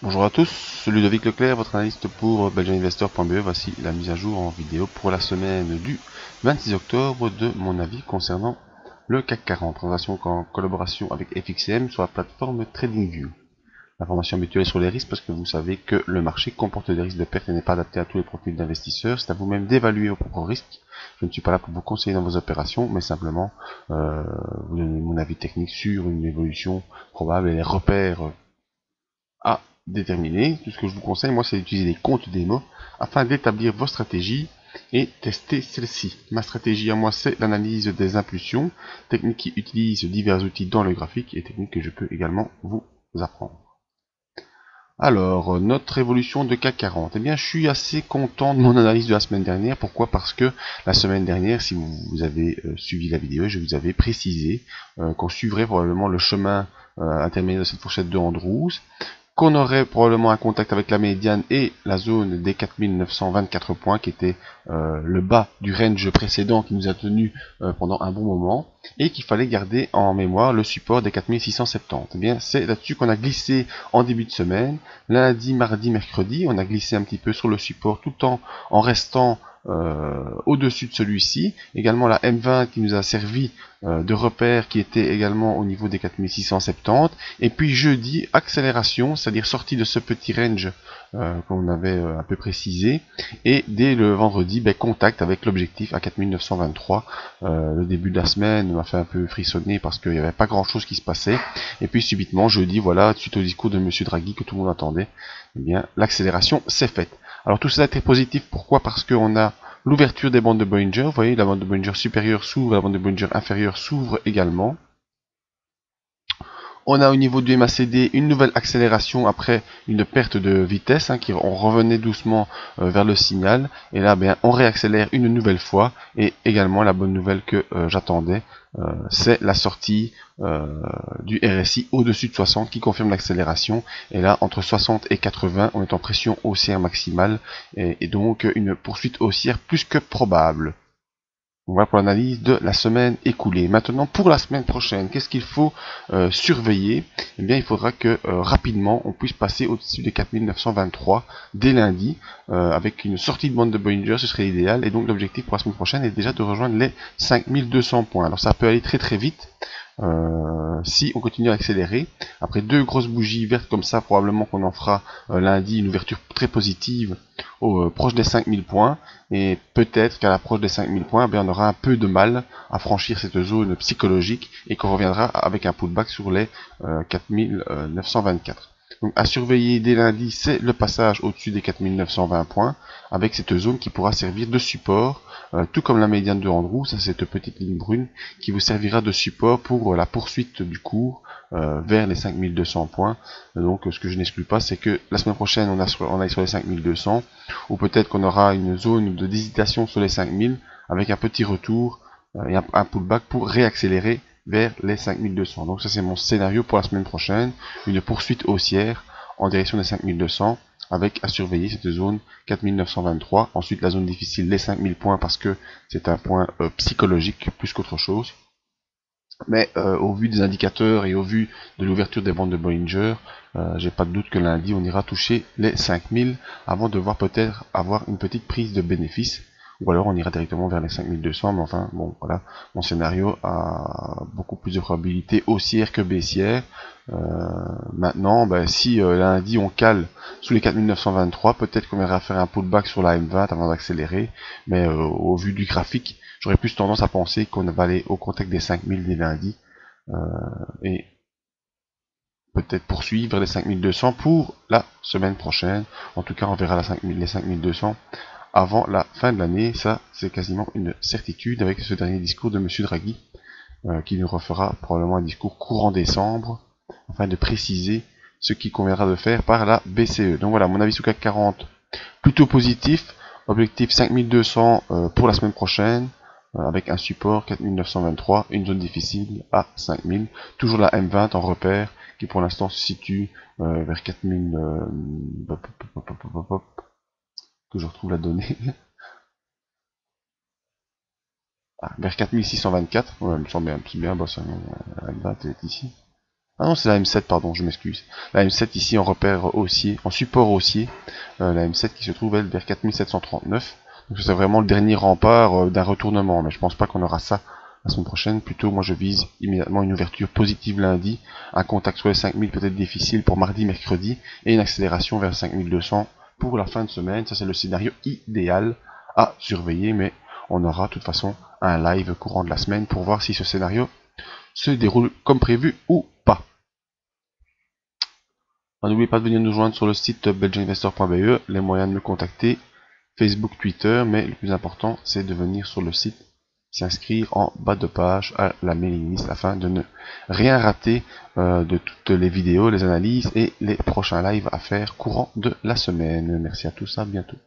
Bonjour à tous, Ludovic Leclerc, votre analyste pour belgianinvestor.be. Voici la mise à jour en vidéo pour la semaine du 26 octobre de mon avis concernant le CAC 40, transaction en collaboration avec FXCM sur la plateforme TradingView. L'information habituelle sur les risques, parce que vous savez que le marché comporte des risques de perte et n'est pas adapté à tous les profils d'investisseurs. C'est à vous-même d'évaluer vos propres risques. Je ne suis pas là pour vous conseiller dans vos opérations, mais simplement vous donner mon avis technique sur une évolution probable et les repères à déterminer. Tout ce que je vous conseille, moi, c'est d'utiliser les comptes démo afin d'établir vos stratégies et tester celles-ci. Ma stratégie à moi, c'est l'analyse des impulsions, technique qui utilise divers outils dans le graphique et technique que je peux également vous apprendre. Alors, notre évolution de CAC 40. Eh bien, je suis assez content de mon analyse de la semaine dernière. Pourquoi? Parce que la semaine dernière, si vous avez suivi la vidéo, je vous avais précisé qu'on suivrait probablement le chemin intermédiaire de cette fourchette de Andrews, qu'on aurait probablement un contact avec la médiane et la zone des 4924 points qui était le bas du range précédent qui nous a tenu pendant un bon moment, et qu'il fallait garder en mémoire le support des 4670. Eh bien, c'est là-dessus qu'on a glissé en début de semaine, lundi, mardi, mercredi. On a glissé un petit peu sur le support tout en restant au-dessus de celui-ci. Également la M20 qui nous a servi de repère, qui était également au niveau des 4670. Et puis jeudi, accélération, c'est-à-dire sortie de ce petit range qu'on avait un peu précisé. Et dès le vendredi, contact avec l'objectif à 4923. Le début de la semaine m'a fait un peu frissonner parce qu'il n'y avait pas grand-chose qui se passait. Et puis subitement, jeudi, voilà, suite au discours de Monsieur Draghi que tout le monde attendait, eh bien, l'accélération s'est faite. Alors tout cela est très positif. Pourquoi? Parce qu'on a l'ouverture des bandes de Bollinger. Vous voyez, la bande de Bollinger supérieure s'ouvre, la bande de Bollinger inférieure s'ouvre également. On a au niveau du MACD une nouvelle accélération après une perte de vitesse, on revenait doucement vers le signal, et là on réaccélère une nouvelle fois. Et également la bonne nouvelle que j'attendais, c'est la sortie du RSI au-dessus de 60 qui confirme l'accélération, et là entre 60 et 80 on est en pression haussière maximale, et donc une poursuite haussière plus que probable. Voilà pour l'analyse de la semaine écoulée. Maintenant, pour la semaine prochaine, qu'est-ce qu'il faut surveiller? Eh bien, il faudra que rapidement, on puisse passer au-dessus des 4923 dès lundi, avec une sortie de bande de Bollinger, ce serait l'idéal. Et donc, l'objectif pour la semaine prochaine est déjà de rejoindre les 5200 points. Alors, ça peut aller très très vite. Si on continue à accélérer, après deux grosses bougies vertes comme ça, probablement qu'on en fera lundi une ouverture très positive proche des 5000 points, et peut-être qu'à l'approche des 5000 points, on aura un peu de mal à franchir cette zone psychologique et qu'on reviendra avec un pullback sur les 4924. Donc à surveiller dès lundi, c'est le passage au-dessus des 4920 points, avec cette zone qui pourra servir de support, tout comme la médiane de Andrews, c'est cette petite ligne brune qui vous servira de support pour la poursuite du cours vers les 5200 points. Donc ce que je n'exclus pas, c'est que la semaine prochaine on aille sur les 5200, ou peut-être qu'on aura une zone de d'hésitation sur les 5000 avec un petit retour et un pullback pour réaccélérer vers les 5200. Donc ça c'est mon scénario pour la semaine prochaine, une poursuite haussière en direction des 5200, avec à surveiller cette zone 4923. Ensuite la zone difficile, les 5000 points, parce que c'est un point psychologique plus qu'autre chose. Mais au vu des indicateurs et au vu de l'ouverture des bandes de Bollinger, j'ai pas de doute que lundi on ira toucher les 5000 avant de voir peut-être avoir une petite prise de bénéfice, ou alors on ira directement vers les 5200. Mais enfin bon, voilà, mon scénario a beaucoup plus de probabilité haussière que baissière. Maintenant, si lundi on cale sous les 4923, peut-être qu'on ira faire un pullback sur la M20 avant d'accélérer, mais au vu du graphique, j'aurais plus tendance à penser qu'on va aller au contact des 5000 dès lundi, et peut-être poursuivre les 5200 pour la semaine prochaine. En tout cas, on verra les 5200 avant la fin de l'année. Ça, c'est quasiment une certitude avec ce dernier discours de Monsieur Draghi, qui nous refera probablement un discours courant décembre, afin de préciser ce qu'il conviendra de faire par la BCE. Donc voilà, mon avis sur CAC 40, plutôt positif. Objectif 5200 pour la semaine prochaine, avec un support 4923, une zone difficile à 5000. Toujours la M20 en repère, qui pour l'instant se situe vers 4000... que je retrouve la donnée. Vers 4624. Ouais, il me semble bien, la M20 est ici. Ah non, c'est la M7, pardon, je m'excuse. La M7 ici en repère haussier, en support haussier. La M7 qui se trouve, elle, vers 4739. Donc c'est vraiment le dernier rempart d'un retournement. Mais je pense pas qu'on aura ça la semaine prochaine. Plutôt, moi je vise immédiatement une ouverture positive lundi. Un contact sur les 5000 peut-être difficile pour mardi, mercredi. Et une accélération vers 5200 pour la fin de semaine. Ça c'est le scénario idéal à surveiller. Mais on aura de toute façon un live courant de la semaine pour voir si ce scénario se déroule comme prévu ou pas. N'oubliez pas de venir nous joindre sur le site belgianinvestor.be, les moyens de me contacter, Facebook, Twitter, mais le plus important c'est de venir sur le site, s'inscrire en bas de page à la mailing list afin de ne rien rater de toutes les vidéos, les analyses et les prochains lives à faire courant de la semaine. Merci à tous, à bientôt.